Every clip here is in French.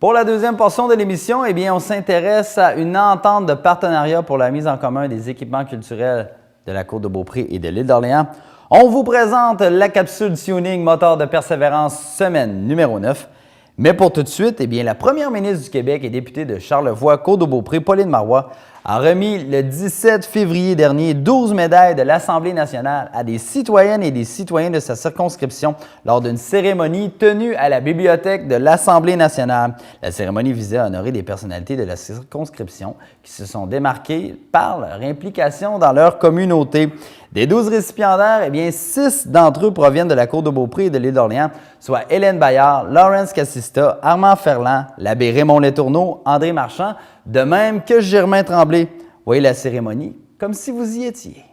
Pour la deuxième portion de l'émission, eh bien, on s'intéresse à une entente de partenariat pour la mise en commun des équipements culturels de la Côte-de-Beaupré et de l'île d'Orléans. On vous présente la capsule tuning moteur de persévérance semaine numéro 9. Mais pour tout de suite, eh bien, la première ministre du Québec et députée de Charlevoix, Côte-de-Beaupré, Pauline Marois, a remis le 17 février dernier 12 médailles de l'Assemblée nationale à des citoyennes et des citoyens de sa circonscription lors d'une cérémonie tenue à la bibliothèque de l'Assemblée nationale. La cérémonie visait à honorer des personnalités de la circonscription qui se sont démarquées par leur implication dans leur communauté. Des 12 récipiendaires, eh bien, 6 d'entre eux proviennent de la Côte-de-Beaupré et de l'île d'Orléans, soit Hélène Bayard, Lawrence Cassista, Armand Ferland, l'abbé Raymond Letourneau, André Marchand, de même que Germain Tremblay. Voyez la cérémonie comme si vous y étiez.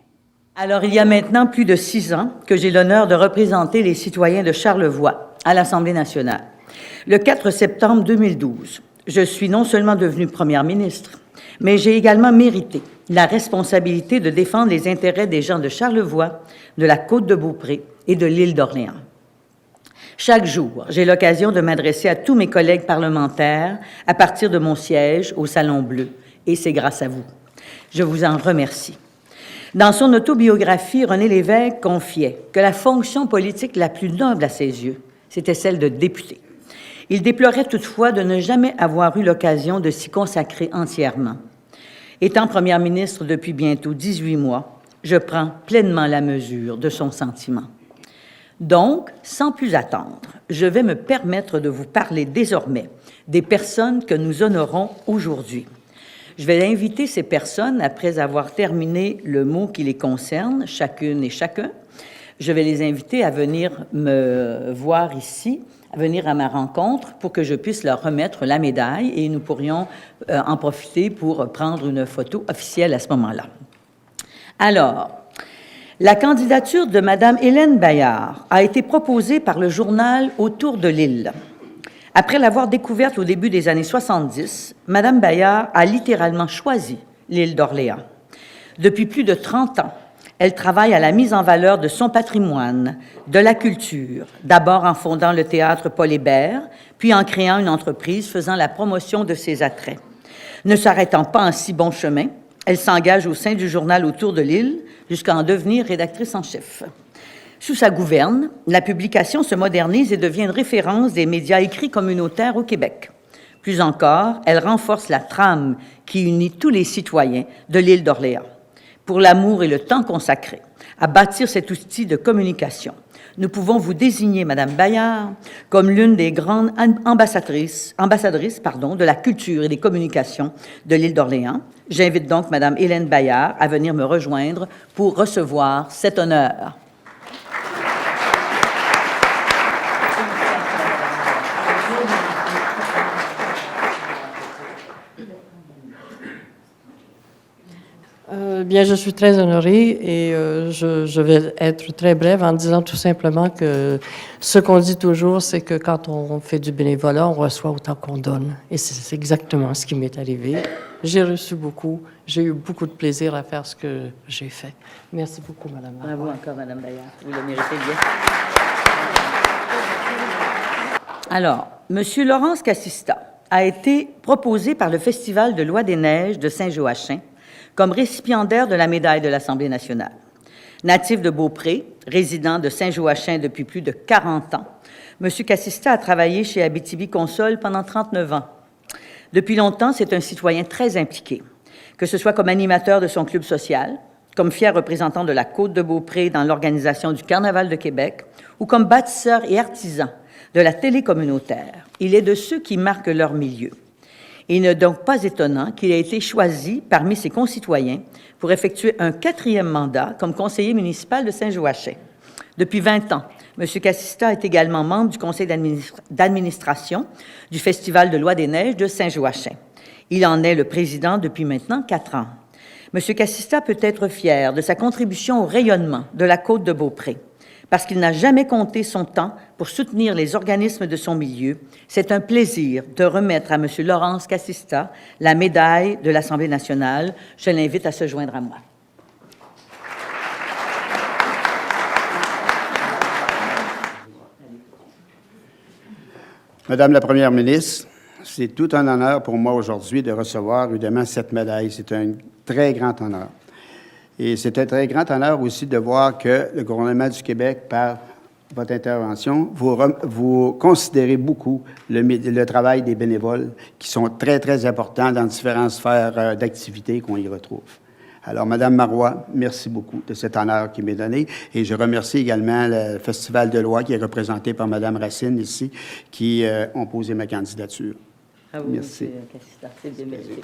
Alors, il y a maintenant plus de 6 ans que j'ai l'honneur de représenter les citoyens de Charlevoix à l'Assemblée nationale. Le 4 septembre 2012, je suis non seulement devenue première ministre, mais j'ai également mérité la responsabilité de défendre les intérêts des gens de Charlevoix, de la Côte-de-Beaupré et de l'île d'Orléans. Chaque jour, j'ai l'occasion de m'adresser à tous mes collègues parlementaires à partir de mon siège au Salon Bleu, et c'est grâce à vous. Je vous en remercie. Dans son autobiographie, René Lévesque confiait que la fonction politique la plus noble à ses yeux, c'était celle de député. Il déplorait toutefois de ne jamais avoir eu l'occasion de s'y consacrer entièrement. Étant première ministre depuis bientôt 18 mois, je prends pleinement la mesure de son sentiment. Donc, sans plus attendre, je vais me permettre de vous parler désormais des personnes que nous honorons aujourd'hui. Je vais inviter ces personnes, après avoir terminé le mot qui les concerne, chacune et chacun, je vais les inviter à venir me voir ici, à venir à ma rencontre pour que je puisse leur remettre la médaille et nous pourrions en profiter pour prendre une photo officielle à ce moment-là. Alors, la candidature de Mme Hélène Bayard a été proposée par le journal Autour de l'île. Après l'avoir découverte au début des années 70, Mme Bayard a littéralement choisi l'île d'Orléans. Depuis plus de 30 ans, elle travaille à la mise en valeur de son patrimoine, de la culture, d'abord en fondant le théâtre Paul Hébert, puis en créant une entreprise faisant la promotion de ses attraits. Ne s'arrêtant pas en si bon chemin, elle s'engage au sein du journal Autour de l'île jusqu'à en devenir rédactrice en chef. Sous sa gouverne, la publication se modernise et devient une référence des médias écrits communautaires au Québec. Plus encore, elle renforce la trame qui unit tous les citoyens de l'île d'Orléans. Pour l'amour et le temps consacré à bâtir cet outil de communication, nous pouvons vous désigner, Mme Bayard, comme l'une des grandes ambassadrices de la culture et des communications de l'île d'Orléans. J'invite donc Mme Hélène Bayard à venir me rejoindre pour recevoir cet honneur. Bien, je suis très honorée et je vais être très brève en disant tout simplement que ce qu'on dit toujours, c'est que quand on fait du bénévolat, on reçoit autant qu'on donne. Et c'est exactement ce qui m'est arrivé. J'ai reçu beaucoup. J'ai eu beaucoup de plaisir à faire ce que j'ai fait. Merci beaucoup, Mme Bayard. Bravo encore, Mme Bayard. Vous le méritez bien. Alors, M. Lawrence Cassista a été proposé par le Festival de l'Oie des Neiges de Saint-Joachim comme récipiendaire de la médaille de l'Assemblée nationale. Natif de Beaupré, résident de Saint-Joachim depuis plus de 40 ans, M. Cassista a travaillé chez Abitibi-Consol pendant 39 ans. Depuis longtemps, c'est un citoyen très impliqué, que ce soit comme animateur de son club social, comme fier représentant de la Côte-de-Beaupré dans l'organisation du Carnaval de Québec, ou comme bâtisseur et artisan de la télé communautaire. Il est de ceux qui marquent leur milieu. Il n'est donc pas étonnant qu'il ait été choisi parmi ses concitoyens pour effectuer un 4e mandat comme conseiller municipal de Saint-Joachim. Depuis 20 ans, M. Cassista est également membre du conseil d'administration du Festival de l'Oie des Neiges de Saint-Joachim. Il en est le président depuis maintenant 4 ans. M. Cassista peut être fier de sa contribution au rayonnement de la Côte-de-Beaupré. Parce qu'il n'a jamais compté son temps pour soutenir les organismes de son milieu, c'est un plaisir de remettre à M. Lawrence Cassista la médaille de l'Assemblée nationale. Je l'invite à se joindre à moi. Madame la Première ministre, c'est tout un honneur pour moi aujourd'hui de recevoir évidemment cette médaille. C'est un très grand honneur. Et c'est un très grand honneur aussi de voir que le gouvernement du Québec, par votre intervention, vous considérez beaucoup le travail des bénévoles qui sont très, très importants dans différentes sphères d'activité qu'on y retrouve. Alors, Madame Marois, merci beaucoup de cet honneur qui m'est donné. Et je remercie également le Festival de Lois qui est représenté par Madame Racine ici, qui ont posé ma candidature. À vous, merci. C'est bien mérité.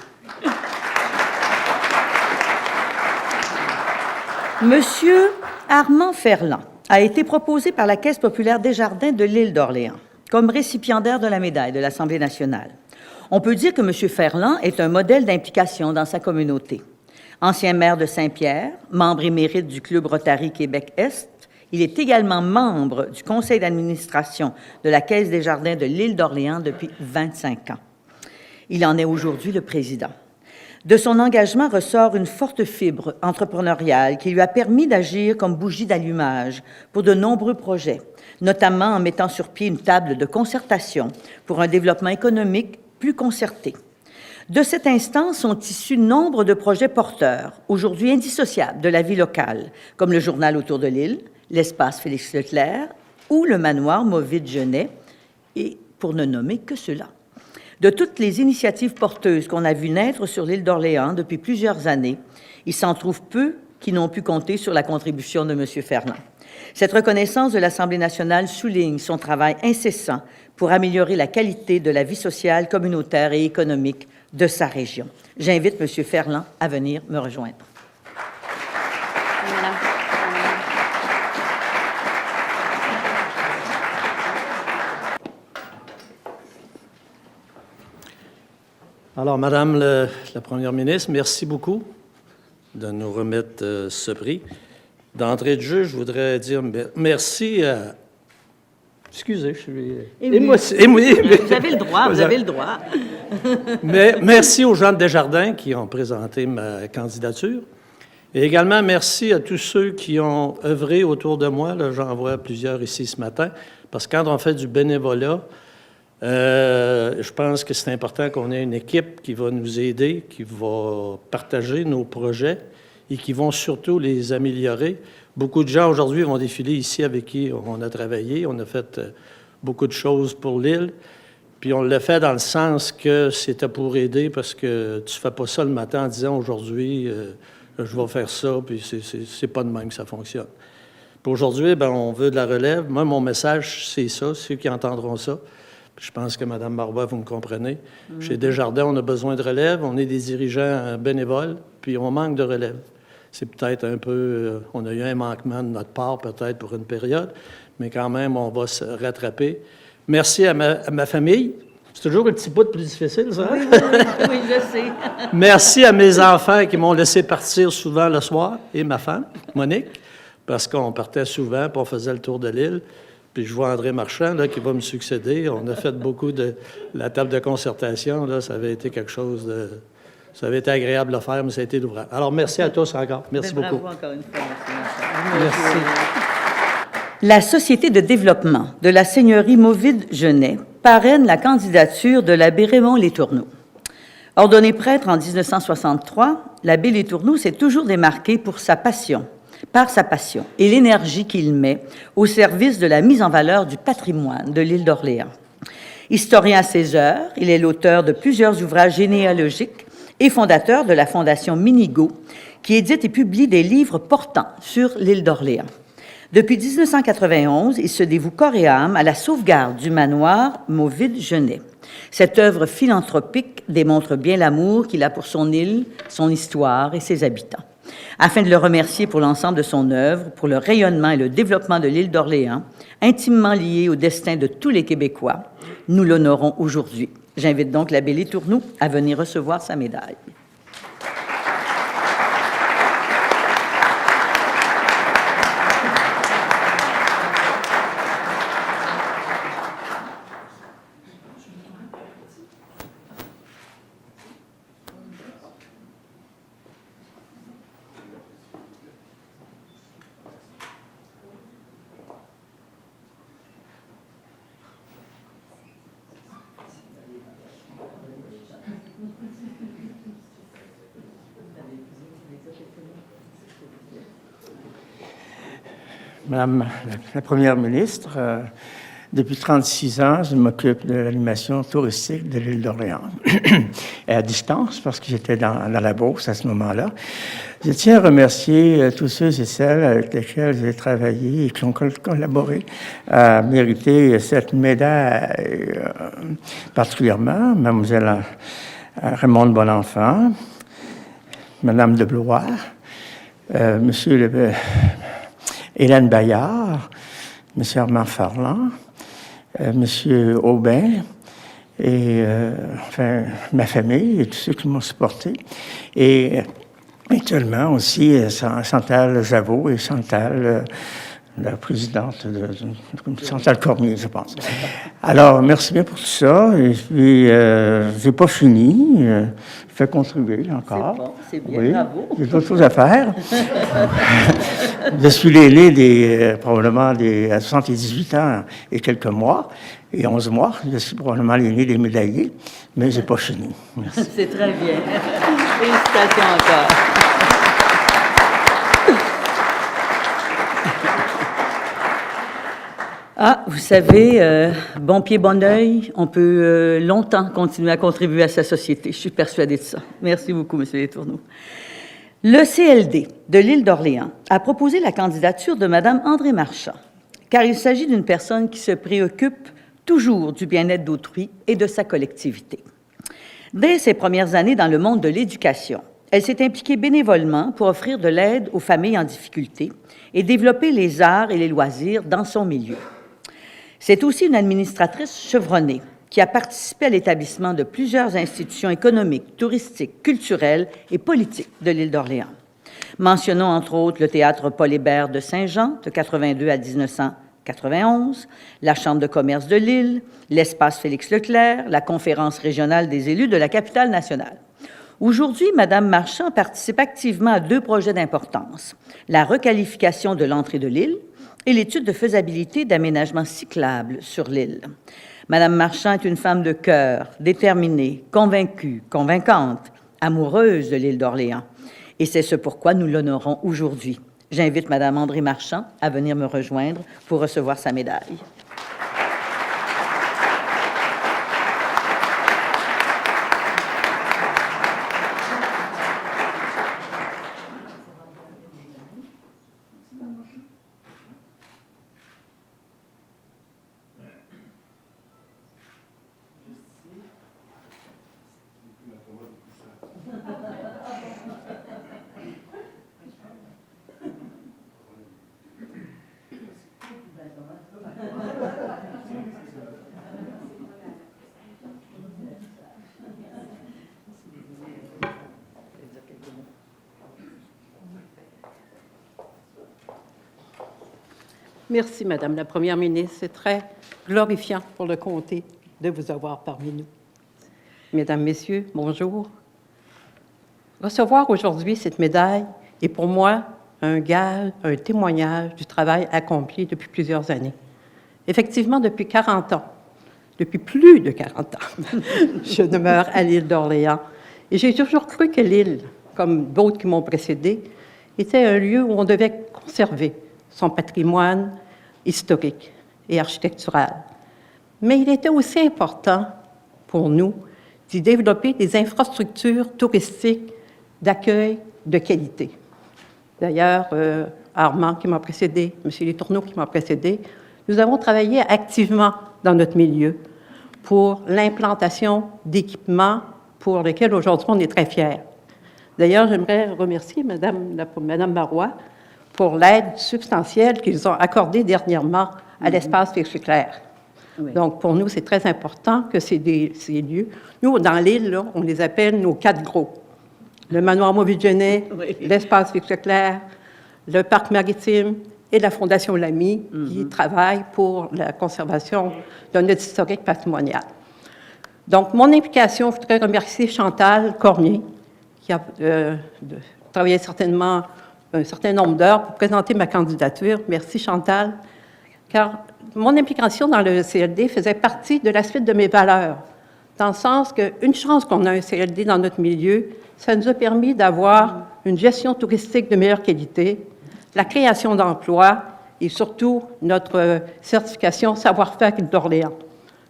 Monsieur Armand Ferland a été proposé par la Caisse populaire Desjardins de l'île d'Orléans comme récipiendaire de la médaille de l'Assemblée nationale. On peut dire que M. Ferland est un modèle d'implication dans sa communauté. Ancien maire de Saint-Pierre, membre émérite du Club Rotary Québec-Est, il est également membre du conseil d'administration de la Caisse Desjardins de l'île d'Orléans depuis 25 ans. Il en est aujourd'hui le président. De son engagement ressort une forte fibre entrepreneuriale qui lui a permis d'agir comme bougie d'allumage pour de nombreux projets, notamment en mettant sur pied une table de concertation pour un développement économique plus concerté. De cette instance sont issus nombre de projets porteurs, aujourd'hui indissociables de la vie locale, comme le Journal autour de l'île, l'espace Félix Leclerc ou le manoir Mauvid-Genet, et pour ne nommer que cela. De toutes les initiatives porteuses qu'on a vues naître sur l'île d'Orléans depuis plusieurs années, il s'en trouve peu qui n'ont pu compter sur la contribution de M. Ferland. Cette reconnaissance de l'Assemblée nationale souligne son travail incessant pour améliorer la qualité de la vie sociale, communautaire et économique de sa région. J'invite M. Ferland à venir me rejoindre. Madame. Alors, Madame la Première ministre, merci beaucoup de nous remettre ce prix. D'entrée de jeu, je voudrais dire merci à... Excusez, je suis ému. Vous avez le droit, vous avez le droit. Mais merci aux gens de Desjardins qui ont présenté ma candidature. Et également, merci à tous ceux qui ont œuvré autour de moi. Là, j'en vois plusieurs ici ce matin. Parce que quand on fait du bénévolat, je pense que c'est important qu'on ait une équipe qui va nous aider, qui va partager nos projets et qui vont surtout les améliorer. Beaucoup de gens aujourd'hui vont défiler ici avec qui on a travaillé. On a fait beaucoup de choses pour l'île. Puis on l'a fait dans le sens que c'était pour aider parce que tu ne fais pas ça le matin en disant aujourd'hui, je vais faire ça, puis c'est pas de même que ça fonctionne. Puis aujourd'hui, ben, on veut de la relève. Moi, mon message, c'est ça, ceux qui entendront ça. Puis je pense que Mme Marois, vous me comprenez. Chez Desjardins, on a besoin de relève. On est des dirigeants bénévoles, puis on manque de relève. C'est peut-être un peu... on a eu un manquement de notre part, peut-être, pour une période, mais quand même, on va se rattraper. Merci à ma famille. C'est toujours un petit bout plus difficile, ça. Oui, je sais. Merci à mes enfants qui m'ont laissé partir souvent le soir, et ma femme, Monique, parce qu'on partait souvent, puis on faisait le tour de l'île. Puis je vois André Marchand, là, qui va me succéder. On a fait beaucoup de... La table de concertation, là, ça avait été quelque chose de... Ça avait été agréable à faire, mais ça a été l'ouvrage. Alors, merci à tous encore. Merci beaucoup. Bravo encore une fois. Merci. La Société de développement de la Seigneurie Mauvid-Genet parraine la candidature de l'abbé Raymond Letourneau. Ordonné prêtre en 1963, l'abbé Letourneau s'est toujours démarqué par sa passion et l'énergie qu'il met au service de la mise en valeur du patrimoine de l'île d'Orléans. Historien à ses heures, il est l'auteur de plusieurs ouvrages généalogiques et fondateur de la Fondation Minigo, qui édite et publie des livres portant sur l'île d'Orléans. Depuis 1991, il se dévoue corps et âme à la sauvegarde du manoir Mauvid-Genet. Cette œuvre philanthropique démontre bien l'amour qu'il a pour son île, son histoire et ses habitants. Afin de le remercier pour l'ensemble de son œuvre, pour le rayonnement et le développement de l'île d'Orléans, intimement lié au destin de tous les Québécois, nous l'honorons aujourd'hui. J'invite donc l'abbé Letourneau à venir recevoir sa médaille. Madame la Première ministre, depuis 36 ans, je m'occupe de l'animation touristique de l'île d'Orléans. Et à distance, parce que j'étais dans la Beauce à ce moment-là. Je tiens à remercier tous ceux et celles avec lesquels j'ai travaillé et qui ont collaboré à mériter cette médaille, particulièrement Mademoiselle Raymonde Bonenfant, Madame de Blois, Monsieur Hélène Bayard, Monsieur Armand Farland, Monsieur Aubin, et enfin, ma famille et tous ceux qui m'ont supporté. Et actuellement aussi Chantal Javot et Chantal, la présidente de Chantal Cormier, je pense. Alors, merci bien pour tout ça. Et puis, j'ai pas fini. Je fais contribuer encore. C'est bon, c'est bien, oui, bravo. j'ai d'autres choses à faire. Je suis l'aîné probablement à 78 ans et quelques mois, et 11 mois. Je suis probablement l'aîné des médaillés, mais j'ai pas fini. Merci. C'est très bien. Félicitations encore. Ah, vous savez, bon pied, bon oeil, on peut longtemps continuer à contribuer à sa société. Je suis persuadée de ça. Merci beaucoup, M. Letourneau. Le CLD de l'île d'Orléans a proposé la candidature de Mme André Marchand, car il s'agit d'une personne qui se préoccupe toujours du bien-être d'autrui et de sa collectivité. Dès ses premières années dans le monde de l'éducation, elle s'est impliquée bénévolement pour offrir de l'aide aux familles en difficulté et développer les arts et les loisirs dans son milieu. C'est aussi une administratrice chevronnée qui a participé à l'établissement de plusieurs institutions économiques, touristiques, culturelles et politiques de l'île d'Orléans. Mentionnons entre autres le théâtre Paul Hébert de Saint-Jean de 82 à 1991, la Chambre de commerce de l'île, l'espace Félix-Leclerc, la conférence régionale des élus de la capitale nationale. Aujourd'hui, Mme Marchand participe activement à 2 projets d'importance, la requalification de l'entrée de l'île et l'étude de faisabilité d'aménagements cyclables sur l'île. Mme Marchand est une femme de cœur, déterminée, convaincue, convaincante, amoureuse de l'île d'Orléans. Et c'est ce pourquoi nous l'honorons aujourd'hui. J'invite Mme André Marchand à venir me rejoindre pour recevoir sa médaille. Merci, Madame la Première ministre. C'est très glorifiant pour le comté de vous avoir parmi nous. Mesdames, Messieurs, bonjour. Recevoir aujourd'hui cette médaille est pour moi un gage, un témoignage du travail accompli depuis plusieurs années. Effectivement, depuis 40 ans, depuis plus de 40 ans, je demeure à l'île d'Orléans. Et j'ai toujours cru que l'île, comme d'autres qui m'ont précédé, était un lieu où on devait conserver son patrimoine historique et architectural. Mais il était aussi important pour nous d'y développer des infrastructures touristiques d'accueil de qualité. D'ailleurs, Armand qui m'a précédé, M. Letourneau qui m'a précédé, nous avons travaillé activement dans notre milieu pour l'implantation d'équipements pour lesquels aujourd'hui on est très fiers. D'ailleurs, j'aimerais remercier Mme Marois pour l'aide substantielle qu'ils ont accordée dernièrement à l'espace Félix-Leclerc. Oui. Donc, pour nous, c'est très important que ces lieux, nous, dans l'île, là, on les appelle nos 4 gros. Le manoir Mauvigenet, oui. L'espace Félix-Leclerc, le parc maritime et la Fondation Lamy, qui travaillent pour la conservation de notre historique patrimonial. Donc, mon implication, je voudrais remercier Chantal Cormier, qui a travaillé certainement un certain nombre d'heures pour présenter ma candidature. Merci, Chantal, car mon implication dans le CLD faisait partie de la suite de mes valeurs, dans le sens qu'une chance qu'on a un CLD dans notre milieu, ça nous a permis d'avoir une gestion touristique de meilleure qualité, la création d'emplois et surtout notre certification savoir-faire d'Orléans.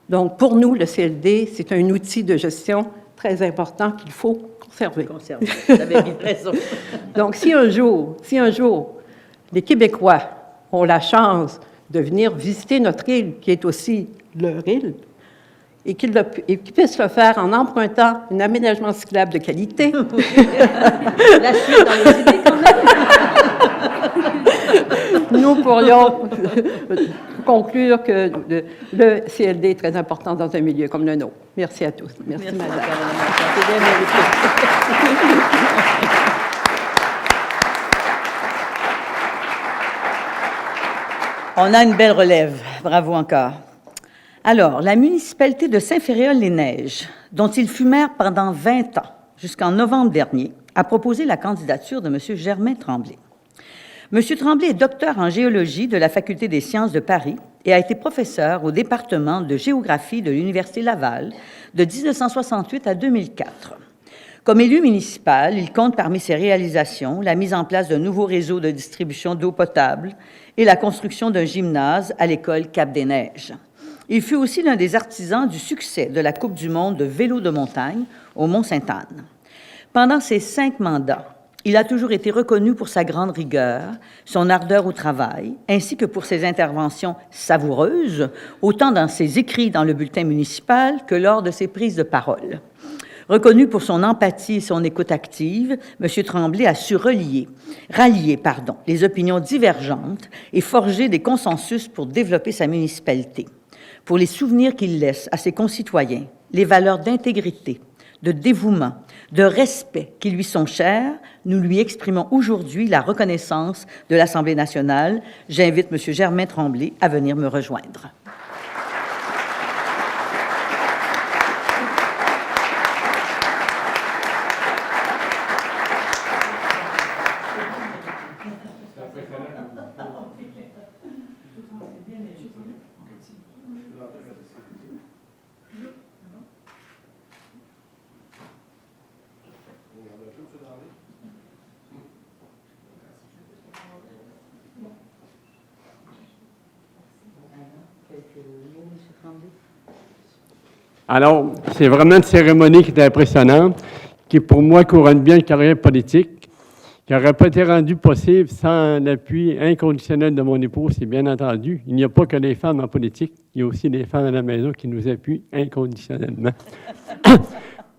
Donc, pour nous, le CLD, c'est un outil de gestion très important qu'il faut conserver. Conserver. Vous avez bien raison. Donc, si un jour, les Québécois ont la chance de venir visiter notre île, qui est aussi leur île, et qu'ils puissent le faire en empruntant un aménagement cyclable de qualité. La suite dans les idées, quand même. Nous pourrions conclure que le CLD est très important dans un milieu comme le nôtre. Merci à tous. Merci madame. C'est bien mérité. On a une belle relève. Bravo encore. Alors, la municipalité de Saint-Féréol-les-Neiges, dont il fut maire pendant 20 ans, jusqu'en novembre dernier, a proposé la candidature de M. Germain Tremblay. M. Tremblay est docteur en géologie de la Faculté des sciences de Paris et a été professeur au département de géographie de l'Université Laval de 1968 à 2004. Comme élu municipal, il compte parmi ses réalisations la mise en place d'un nouveau réseau de distribution d'eau potable et la construction d'un gymnase à l'école Cap-des-Neiges. Il fut aussi l'un des artisans du succès de la Coupe du monde de vélo de montagne au Mont-Sainte-Anne. Pendant ses 5 mandats, il a toujours été reconnu pour sa grande rigueur, son ardeur au travail, ainsi que pour ses interventions savoureuses, autant dans ses écrits dans le bulletin municipal que lors de ses prises de parole. Reconnu pour son empathie et son écoute active, M. Tremblay a su rallier les opinions divergentes et forger des consensus pour développer sa municipalité. Pour les souvenirs qu'il laisse à ses concitoyens, les valeurs d'intégrité, de dévouement, de respect qui lui sont chères, nous lui exprimons aujourd'hui la reconnaissance de l'Assemblée nationale. J'invite M. Germain Tremblay à venir me rejoindre. Alors, c'est vraiment une cérémonie qui est impressionnante, qui pour moi couronne bien une carrière politique, qui n'aurait pas été rendue possible sans l'appui inconditionnel de mon épouse, c'est bien entendu. Il n'y a pas que les femmes en politique, il y a aussi les femmes à la maison qui nous appuient inconditionnellement.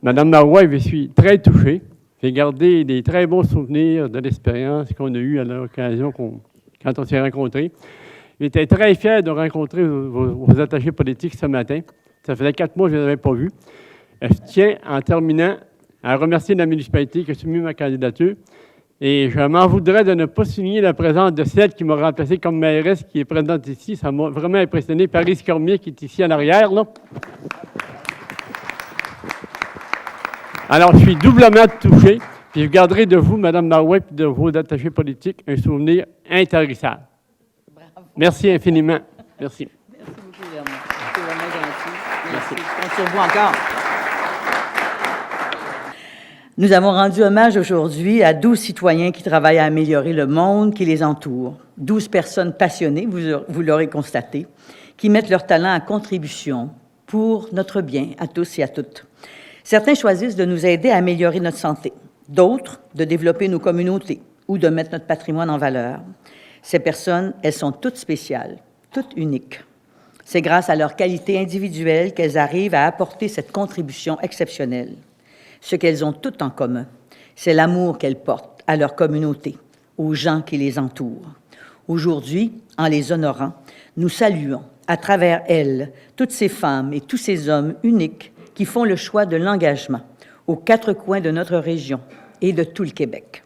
Madame Marois, je suis très touché. J'ai gardé des très bons souvenirs de l'expérience qu'on a eue à l'occasion quand on s'est rencontrés. J'étais très fier de rencontrer vos attachés politiques ce matin. Ça faisait 4 mois que je ne les avais pas vus. Je tiens, en terminant, à remercier la municipalité qui a soumis ma candidature. Et je m'en voudrais de ne pas souligner la présence de celle qui m'a remplacé comme mairesse, qui est présente ici. Ça m'a vraiment impressionné. Paris Cormier, qui est ici en arrière, là. Alors, je suis doublement touché. Puis je garderai de vous, Mme Marouet, et de vos attachés politiques, un souvenir intarissable. Bravo. Merci infiniment. Merci. Merci beaucoup, Germain. C'est vraiment gentil. Merci. Je compte sur vous encore. Nous avons rendu hommage aujourd'hui à 12 citoyens qui travaillent à améliorer le monde qui les entoure. 12 personnes passionnées, vous l'aurez constaté, qui mettent leur talent à contribution pour notre bien à tous et à toutes. Certains choisissent de nous aider à améliorer notre santé, d'autres de développer nos communautés ou de mettre notre patrimoine en valeur. Ces personnes, elles sont toutes spéciales, toutes uniques. C'est grâce à leur qualité individuelle qu'elles arrivent à apporter cette contribution exceptionnelle. Ce qu'elles ont toutes en commun, c'est l'amour qu'elles portent à leur communauté, aux gens qui les entourent. Aujourd'hui, en les honorant, nous saluons, à travers elles, toutes ces femmes et tous ces hommes uniques qui font le choix de l'engagement aux 4 coins de notre région et de tout le Québec.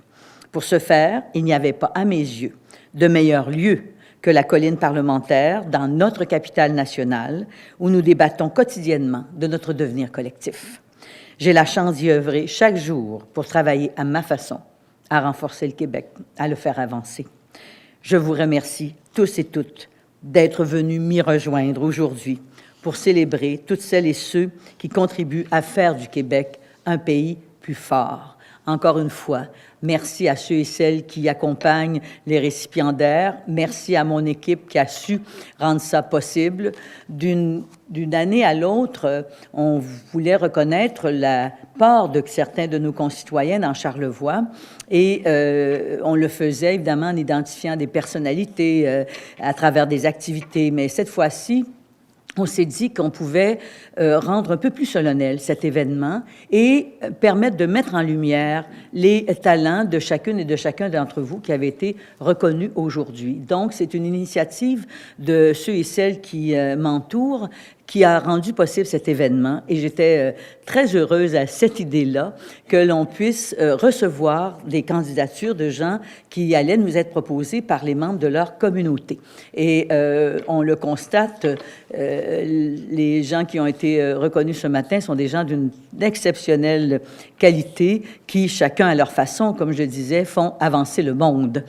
Pour ce faire, il n'y avait pas, à mes yeux, de meilleur lieu que la colline parlementaire dans notre capitale nationale, où nous débattons quotidiennement de notre devenir collectif. J'ai la chance d'y œuvrer chaque jour pour travailler à ma façon, à renforcer le Québec, à le faire avancer. Je vous remercie tous et toutes d'être venus m'y rejoindre aujourd'hui pour célébrer toutes celles et ceux qui contribuent à faire du Québec un pays plus fort. encore une fois. Merci à ceux et celles qui accompagnent les récipiendaires. Merci à mon équipe qui a su rendre ça possible. D'une année à l'autre, on voulait reconnaître la part de certains de nos concitoyens dans Charlevoix et on le faisait évidemment en identifiant des personnalités à travers des activités. Mais cette fois-ci, on s'est dit qu'on pouvait rendre un peu plus solennel cet événement et permettre de mettre en lumière les talents de chacune et de chacun d'entre vous qui avaient été reconnus aujourd'hui. Donc, c'est une initiative de ceux et celles qui m'entourent qui a rendu possible cet événement. Et j'étais très heureuse à cette idée-là que l'on puisse recevoir des candidatures de gens qui allaient nous être proposés par les membres de leur communauté. Et on le constate, les gens qui ont été reconnus ce matin sont des gens d'une exceptionnelle qualité qui, chacun à leur façon, comme je disais, font avancer le monde.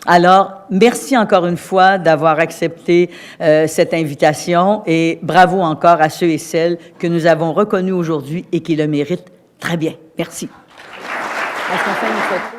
Alors, merci encore une fois d'avoir accepté cette invitation et bravo encore à ceux et celles que nous avons reconnus aujourd'hui et qui le méritent très bien. Merci. Est-ce qu'on fait une photo?